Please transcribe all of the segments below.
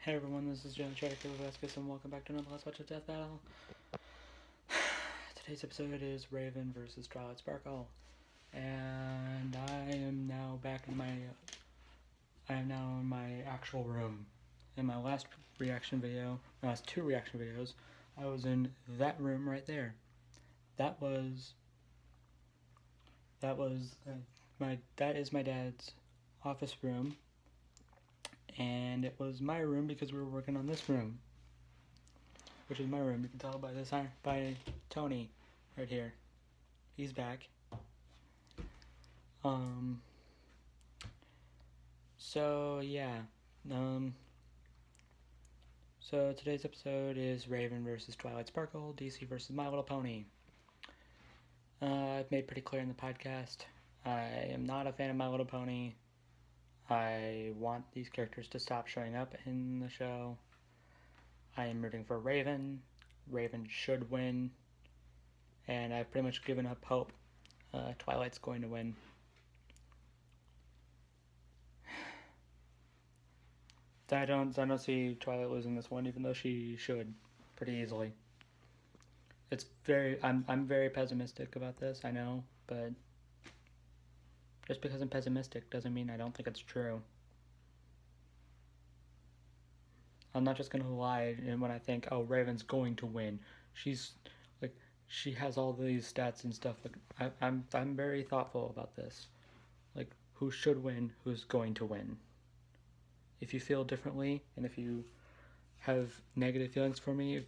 Hey everyone, this is Brobuscus, and welcome back to another Let's Watch a Death Battle. Today's episode is Raven versus Twilight Sparkle, and I am now in my actual room. In my last two reaction videos, I was in that room right there. That is my dad's office room. And it was my room because we were working on this room, which is my room. You can tell by Tony right here. He's back. So yeah. So today's episode is Raven versus Twilight Sparkle, DC versus My Little Pony. I've made pretty clear in the podcast, I am not a fan of My Little Pony. I want these characters to stop showing up in the show. I am rooting for Raven. Raven should win. And I've pretty much given up hope. Twilight's going to win. I don't see Twilight losing this one, even though she should pretty easily. I'm very pessimistic about this, I know, but just because I'm pessimistic doesn't mean I don't think it's true. I'm not just gonna lie when I think, oh, Raven's going to win. She has all these stats and stuff. Like, I'm very thoughtful about this. Like, who should win, who's going to win. If you feel differently, and if you have negative feelings for me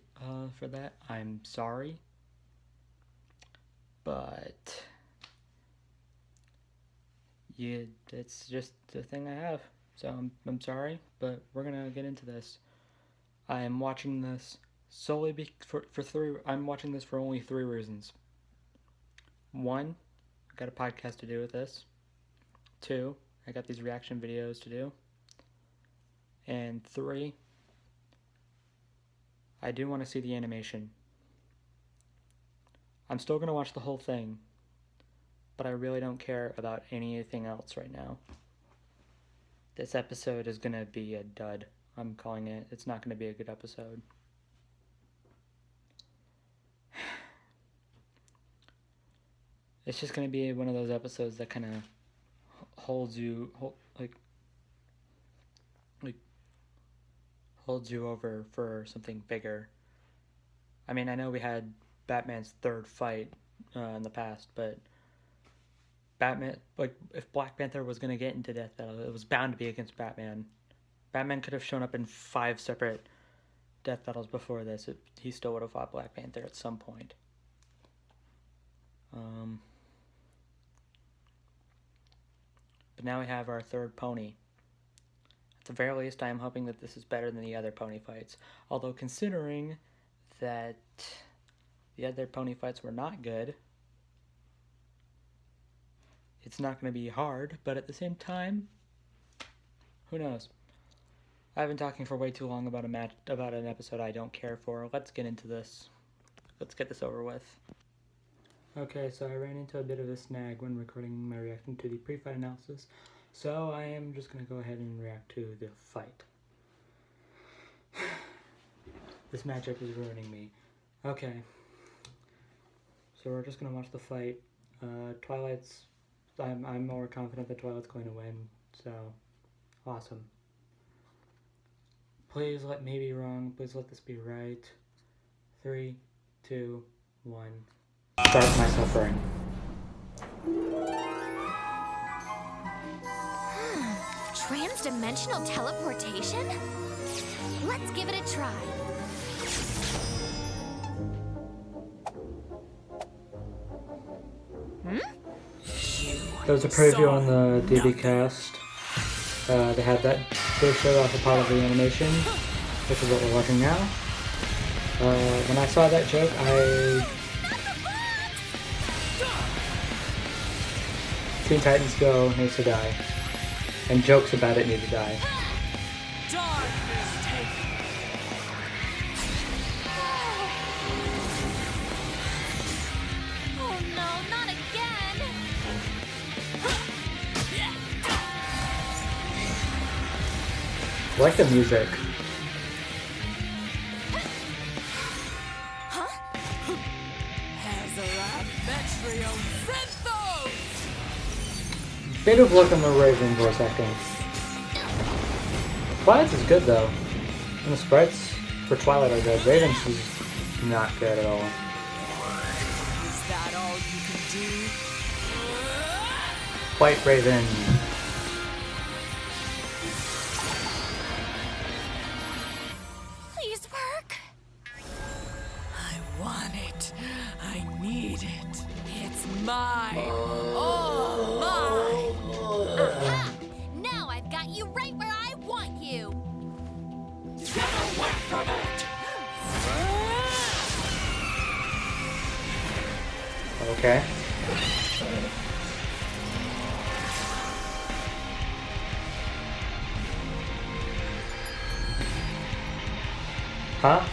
for that, I'm sorry. But yeah, it's just the thing I have. So I'm sorry, but we're gonna get into this. I am watching this solely I'm watching this for only 3 reasons. 1, I got a podcast to do with this. 2, I got these reaction videos to do. And 3, I do want to see the animation. I'm still gonna watch the whole thing, but I really don't care about anything else right now. This episode is gonna be a dud. I'm calling it. It's not gonna be a good episode. It's just gonna be one of those episodes that kind of holds you over for something bigger. I mean, I know we had Batman's third fight in the past, but Batman, if Black Panther was going to get into death battle, it was bound to be against Batman. Batman could have shown up in 5 separate death battles before this. He still would have fought Black Panther at some point. But now we have our third pony. At the very least, I am hoping that this is better than the other pony fights. Although considering that the other pony fights were not good, it's not going to be hard, but at the same time, who knows? I've been talking for way too long about an episode I don't care for. Let's get into this. Let's get this over with. Okay, so I ran into a bit of a snag when recording my reaction to the pre-fight analysis, so I am just going to go ahead and react to the fight. This matchup is ruining me. Okay, so we're just going to watch the fight. I'm more confident that Twilight's going to win, so awesome. Please let me be wrong. Please let this be right. 3, 2, 1. Start my suffering. Transdimensional teleportation? Let's give it a try. There was a preview on the DB cast. They showed off a part of the animation, which is what we're watching now. When I saw that joke, Teen Titans Go needs to die. And jokes about it need to die. Oh no, not again! I like the music. Bit of look on the Raven for a second. Twilight's is good though. And the sprites for Twilight are good. Raven's is not good at all. Is that all you can do? White Raven. Please work. I want it. I need it. It's mine. All mine. Aha! Now I've got you right where I want you. Okay. Huh?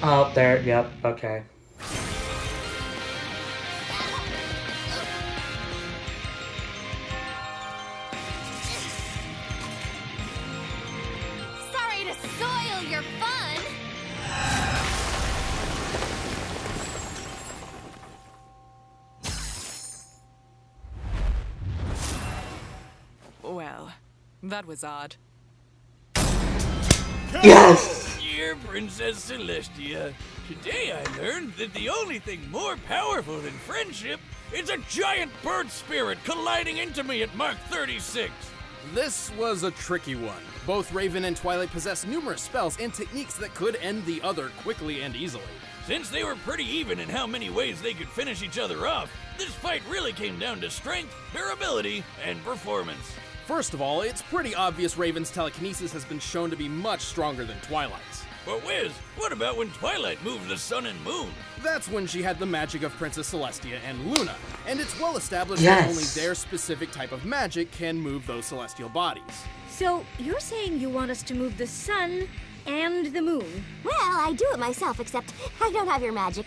Oh, there. Yep. Okay. Sorry to soil your fun. Well, that was odd. Yes! Dear Princess Celestia, today I learned that the only thing more powerful than friendship is a giant bird spirit colliding into me at Mark 36. This was a tricky one. Both Raven and Twilight possess numerous spells and techniques that could end the other quickly and easily. Since they were pretty even in how many ways they could finish each other off, this fight really came down to strength, durability, and performance. First of all, it's pretty obvious Raven's telekinesis has been shown to be much stronger than Twilight's. But Wiz, what about when Twilight moved the sun and moon? That's when she had the magic of Princess Celestia and Luna, and it's well established Yes. that only their specific type of magic can move those celestial bodies. So, you're saying you want us to move the sun and the moon? Well, I do it myself, except I don't have your magic.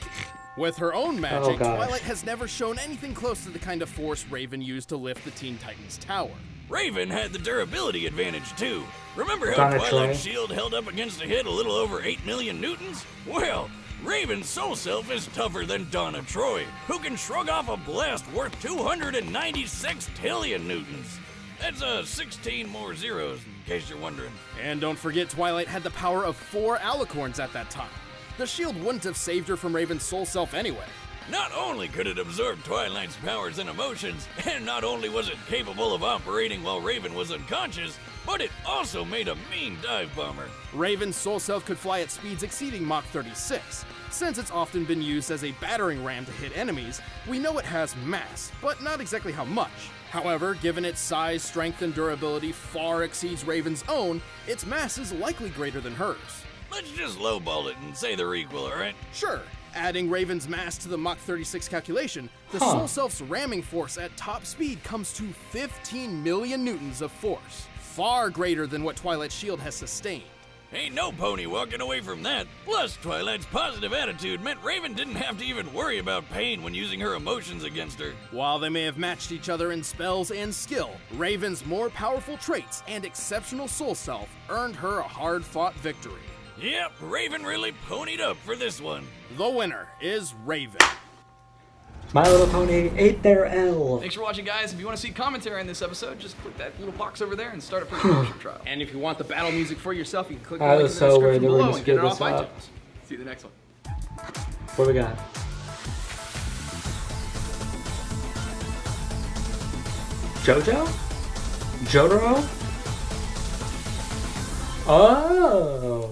With her own magic, gosh. Twilight has never shown anything close to the kind of force Raven used to lift the Teen Titans tower. Raven had the durability advantage too. Remember how Donna Twilight's Troy. shield held up against a hit a little over 8 million newtons? Well, Raven's soul self is tougher than Donna Troy, who can shrug off a blast worth 296 tillion newtons. That's 16 more zeros, in case you're wondering. And don't forget, Twilight had the power of 4 alicorns at that time. The shield wouldn't have saved her from Raven's soul self anyway. Not only could it absorb Twilight's powers and emotions, and not only was it capable of operating while Raven was unconscious, but it also made a mean dive bomber. Raven's soul self could fly at speeds exceeding Mach 36. Since it's often been used as a battering ram to hit enemies, we know it has mass, but not exactly how much. However, given its size, strength, and durability far exceeds Raven's own, its mass is likely greater than hers. Let's just lowball it and say they're equal, alright? Sure, adding Raven's mass to the Mach 36 calculation, the Huh. Soul Self's ramming force at top speed comes to 15 million newtons of force, far greater than what Twilight's shield has sustained. Ain't no pony walking away from that. Plus, Twilight's positive attitude meant Raven didn't have to even worry about pain when using her emotions against her. While they may have matched each other in spells and skill, Raven's more powerful traits and exceptional Soul Self earned her a hard-fought victory. Yep, Raven really ponied up for this one. The winner is Raven. My Little Pony ate their L. Thanks for watching, guys. If you want to see commentary on this episode, just click that little box over there and start a pre-promotion trial. And if you want the battle music for yourself, you can click the I link in was the so description worried they were below gonna and get it screw off this up. iTunes. See you in the next one. What do we got? Jojo? Jotaro? Oh.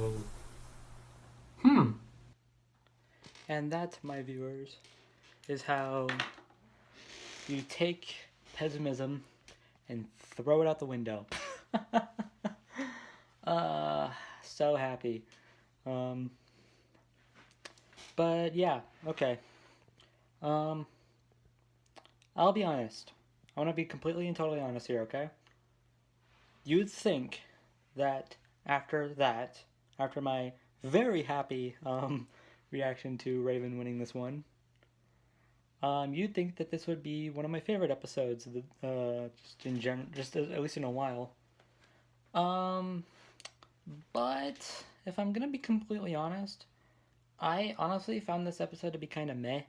And that, my viewers, is how you take pessimism and throw it out the window. So happy. But yeah, okay. I'll be honest. I want to be completely and totally honest here, okay? You'd think that after my very happy reaction to Raven winning this one, you'd think that this would be one of my favorite episodes, just in general, just at least in a while. But if I'm gonna be completely honest, I honestly found this episode to be kind of meh.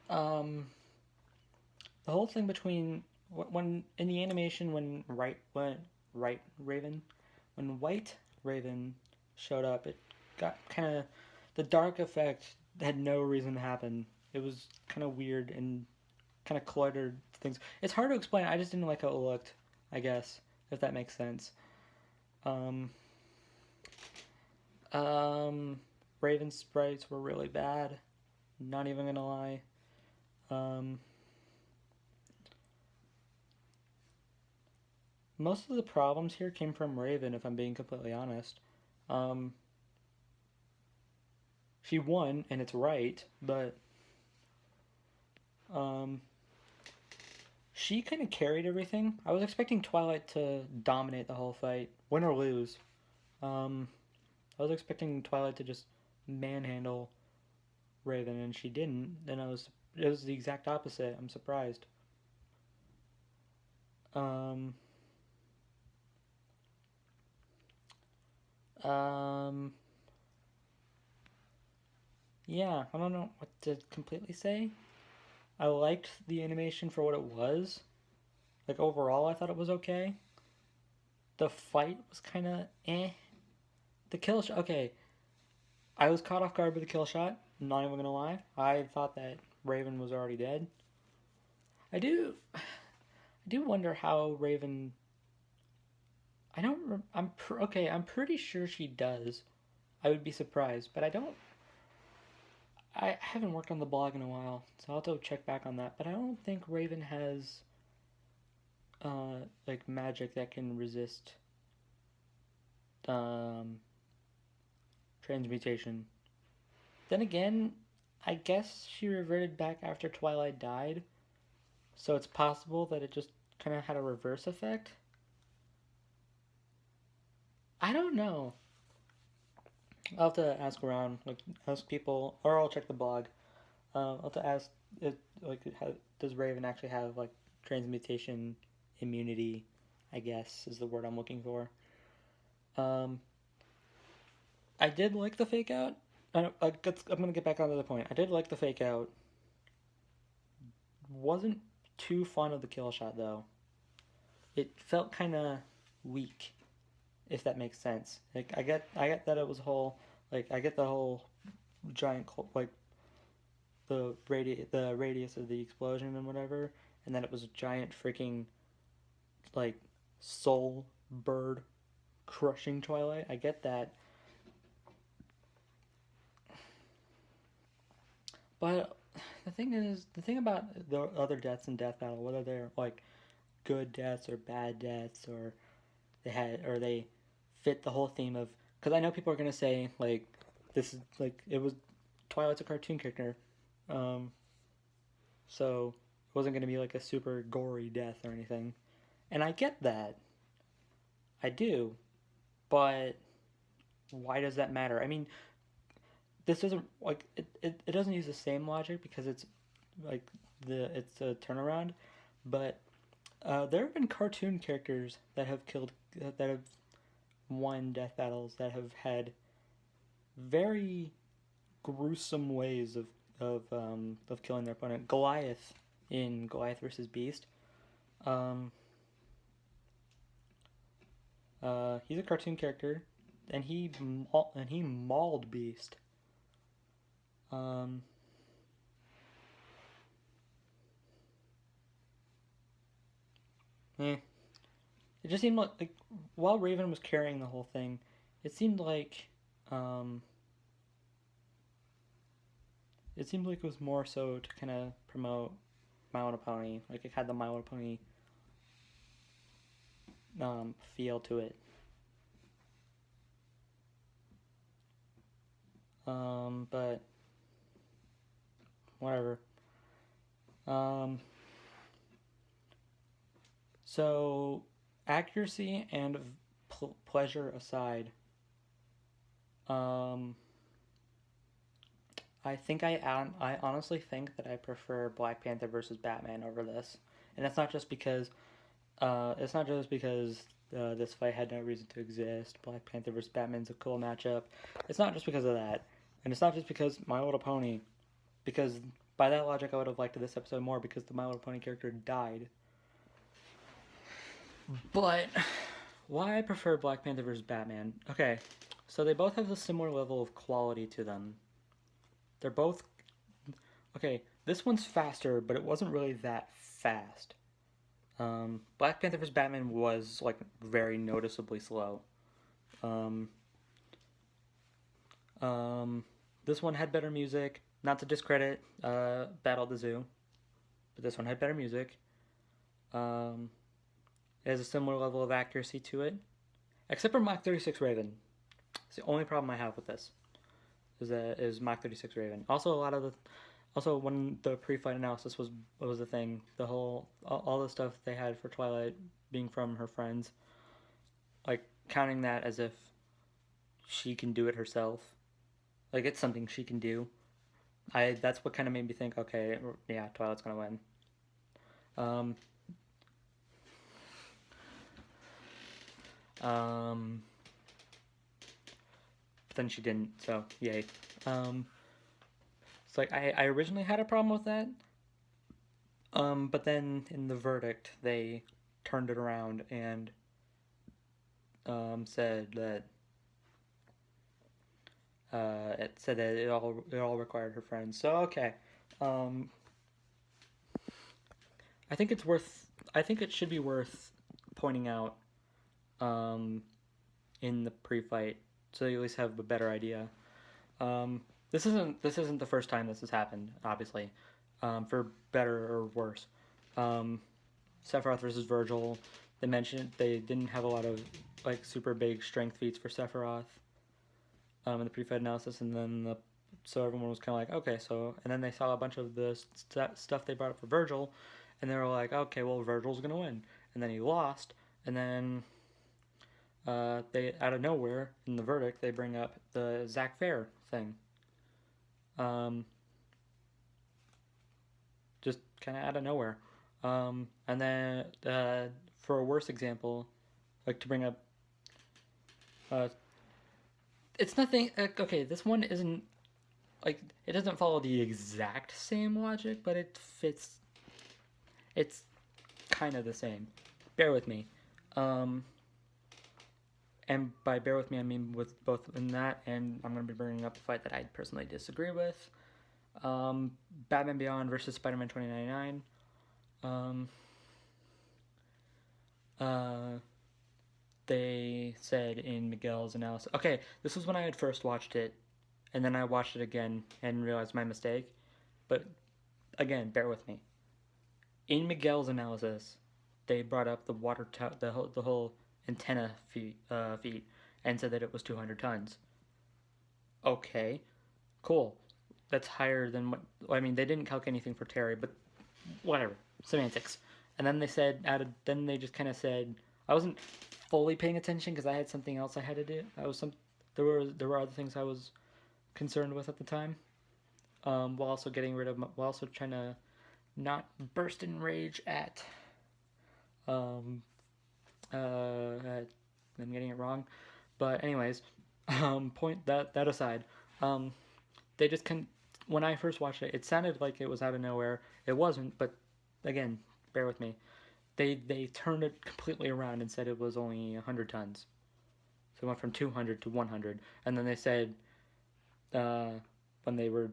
The whole thing between when in the animation when White Raven showed up, it got kind of the dark effect had no reason to happen. It was kind of weird and kind of cluttered things. It's hard to explain. I just didn't like how it looked, I guess, if that makes sense. Raven sprites were really bad. Not even gonna lie. Most of the problems here came from Raven, if I'm being completely honest. She won, and it's right, but she kind of carried everything. I was expecting Twilight to dominate the whole fight, win or lose. I was expecting Twilight to just manhandle Raven, and she didn't. And it was the exact opposite. I'm surprised. Yeah, I don't know what to completely say. I liked the animation for what it was. Like, overall, I thought it was okay. The fight was kind of eh. The kill shot, okay. I was caught off guard by the kill shot. Not even gonna lie. I thought that Raven was already dead. I do wonder how Raven. I'm pretty sure she does. I would be surprised, but I haven't worked on the blog in a while, so I'll have to check back on that. But I don't think Raven has, like, magic that can resist, transmutation. Then again, I guess she reverted back after Twilight died, so it's possible that it just kind of had a reverse effect. I don't know. I'll have to ask around, like, ask people, or I'll check the blog. I'll have to ask, does Raven actually have, like, transmutation immunity, I guess, is the word I'm looking for. I did like the fake out. I'm going to get back onto the point. I did like the fake out. Wasn't too fond of the kill shot, though. It felt kind of weak, if that makes sense. Like, I get that it was I get the whole giant, like, the radius of the explosion and whatever, and then it was a giant freaking, like, soul bird crushing Twilight. I get that. But the thing about the other deaths in Death Battle, whether they're, like, good deaths or bad deaths, or they fit the whole theme of, because I know people are gonna say, like, this is, like, Twilight's a cartoon character, so it wasn't gonna be like a super gory death or anything, and I get that, I do, but why does that matter? I mean, this doesn't, like, it doesn't use the same logic because it's like it's a turnaround, but there have been cartoon characters that have won death battles that have had very gruesome ways of killing their opponent. Goliath in Goliath versus Beast. He's a cartoon character, and he mauled Beast. It just seemed like while Raven was carrying the whole thing, it seemed like it was more so to kind of promote My Little Pony. Like, it had the My Little Pony feel to it. But whatever. So, accuracy and pleasure aside, I honestly think that I prefer Black Panther versus Batman over this, and it's not just because this fight had no reason to exist. Black Panther vs. Batman's a cool matchup. It's not just because of that, and it's not just because My Little Pony, because by that logic I would have liked this episode more because the My Little Pony character died. But why I prefer Black Panther vs. Batman? Okay, so they both have a similar level of quality to them. They're both... Okay, this one's faster, but it wasn't really that fast. Black Panther vs. Batman was, like, very noticeably slow. This one had better music. Not to discredit Battle at the Zoo, but this one had better music. It has a similar level of accuracy to it, except for Mach 36 Raven. It's the only problem I have with this. Is Mach 36 Raven. Also, when the pre-fight analysis was the thing, all the stuff they had for Twilight being from her friends, like counting that as if she can do it herself, like it's something she can do. That's what kind of made me think, okay, yeah, Twilight's gonna win. But then she didn't, so yay. It's like I originally had a problem with that. But then in the verdict they turned it around and said that it all required her friends. So okay. I think it should be worth pointing out in the pre-fight, so you at least have a better idea. This isn't the first time this has happened, obviously, for better or worse. Sephiroth versus Virgil, they mentioned they didn't have a lot of like super big strength feats for Sephiroth in the pre-fight analysis, and then so everyone was kind of like, okay, so, and then they saw a bunch of the stuff they brought up for Virgil, and they were like, okay, well, Virgil's gonna win, and then he lost, and then they, out of nowhere, in the verdict, they bring up the Zack Fair thing. Just kind of out of nowhere. And then, for a worse example, like to bring up, it's nothing, okay, this one isn't, like, it doesn't follow the exact same logic, but it fits, it's kind of the same. Bear with me. And by bear with me, I mean with both in that, and I'm going to be bringing up a fight that I personally disagree with. Batman Beyond versus Spider-Man 2099. They said in Miguel's analysis... Okay, this was when I had first watched it, and then I watched it again and realized my mistake. But, again, bear with me. In Miguel's analysis, they brought up the the whole antenna feet, and said that it was 200 tons. Okay, cool. That's higher than what... I mean, they didn't calculate anything for Terry, but whatever. Semantics. And then they said... Then they just kind of said... I wasn't fully paying attention because I had something else I had to do. There were other things I was concerned with at the time. While also while also trying to not burst in rage at... I'm getting it wrong, but anyways, point that aside, they just when I first watched it, it sounded like it was out of nowhere. It wasn't, but again, bear with me. They turned it completely around and said it was only 100 tons. So it went from 200 to 100, and then they said when they were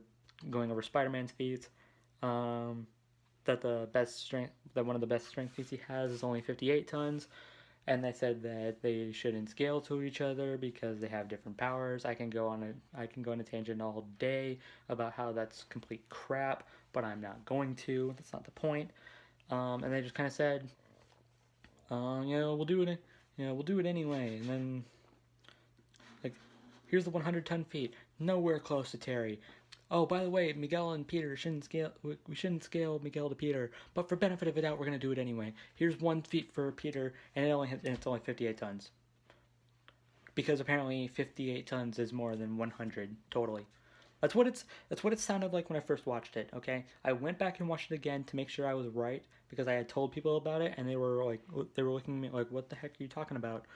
going over Spider-Man's feats, that one of the best strength feats he has is only 58 tons. And they said that they shouldn't scale to each other because they have different powers. I can go on a tangent all day about how that's complete crap, but I'm not going to. That's not the point. And they just kind of said, we'll do it. We'll do it anyway. And then, like, here's the 100-ton feat. Nowhere close to Terry. Oh, by the way, Miguel and Peter shouldn't scale. We shouldn't scale Miguel to Peter, but for benefit of the doubt, we're gonna do it anyway. Here's 1 feat for Peter, and it's only 58 tons. Because apparently 58 tons is more than 100 totally. That's what it sounded like when I first watched it. Okay, I went back and watched it again to make sure I was right because I had told people about it and they were looking at me like, "What the heck are you talking about?"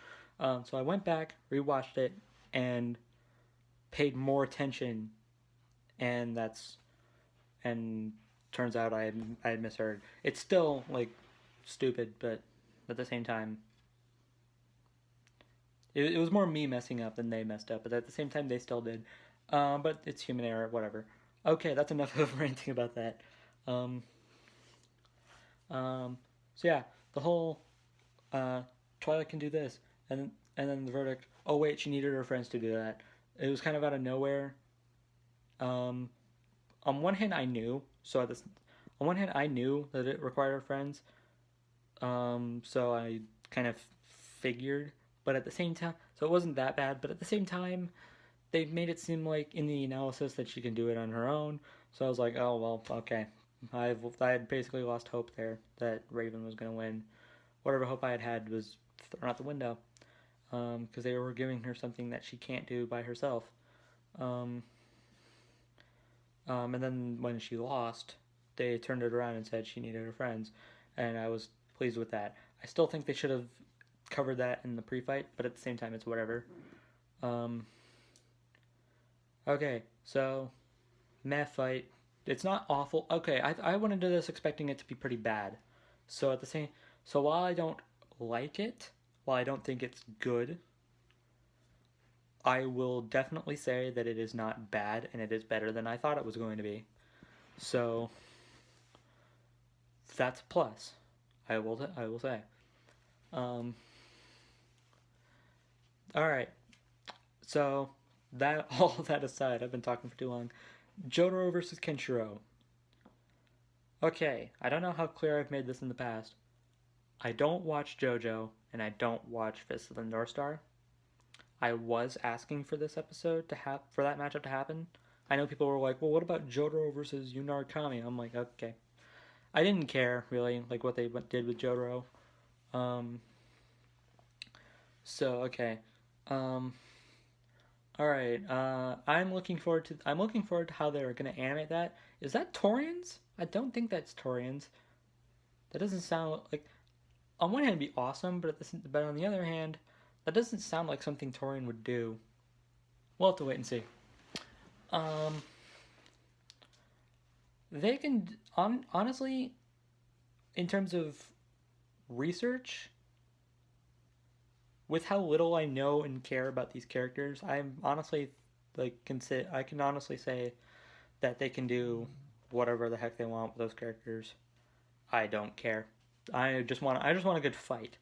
So I went back, rewatched it, and paid more attention, and turns out I had misheard. It's still like stupid, but at the same time, it was more me messing up than they messed up. But at the same time, they still did. But it's human error, whatever. Okay, that's enough of ranting about that. So yeah, the whole Twilight can do this, and then the verdict. Oh wait, she needed her friends to do that. It was kind of out of nowhere. On one hand, I knew. On one hand, I knew that it required her friends. So I kind of figured, but at the same time, so it wasn't that bad. But at the same time, they made it seem like in the analysis that she can do it on her own. So I was like, oh well, okay. I had basically lost hope there that Raven was going to win. Whatever hope I had was thrown out the window. Because they were giving her something that she can't do by herself. And then when she lost, they turned it around and said she needed her friends. And I was pleased with that. I still think they should have covered that in the pre-fight, but at the same time, it's whatever. Okay, so math fight. It's not awful. Okay, I went into this expecting it to be pretty bad. So while I don't like it, while I don't think it's good, I will definitely say that it is not bad and it is better than I thought it was going to be. So that's a plus. I will say. All right. So all that aside, I've been talking for too long. Jotaro versus Kenshiro. Okay, I don't know how clear I've made this in the past. I don't watch JoJo, and I don't watch Fist of the North Star. I was asking for this episode for that matchup to happen. I know people were like, well, what about Jotaro versus Yunarkami? I'm like, okay. I didn't care, really, like what they did with Jotaro. Okay. Alright, I'm looking forward to how they're gonna animate that. Is that Torians? I don't think that's Torians. That doesn't sound like, on one hand it'd be awesome, but on the other hand, that doesn't sound like something Torian would do. We'll have to wait and see. They can, honestly, in terms of research, with how little I know and care about these characters, I'm honestly, I can honestly say that they can do whatever the heck they want with those characters. I don't care. I just want a good fight.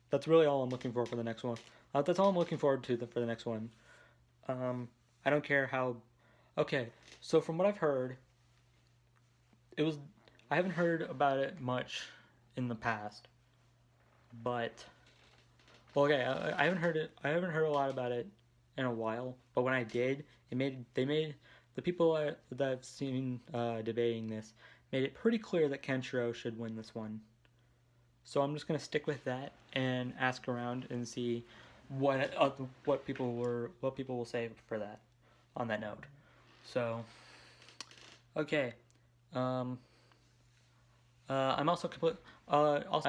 That's really all I'm looking for the next one. That's all I'm looking forward to for the next one. I don't care how. Okay, so from what I've heard, I haven't heard about it much in the past, but okay, I haven't heard it. I haven't heard a lot about it in a while. But when I did, they made the people that I've seen debating this made it pretty clear that Kenshiro should win this one. So I'm just gonna stick with that and ask around and see what people will say for that on that note. So okay, I'm also also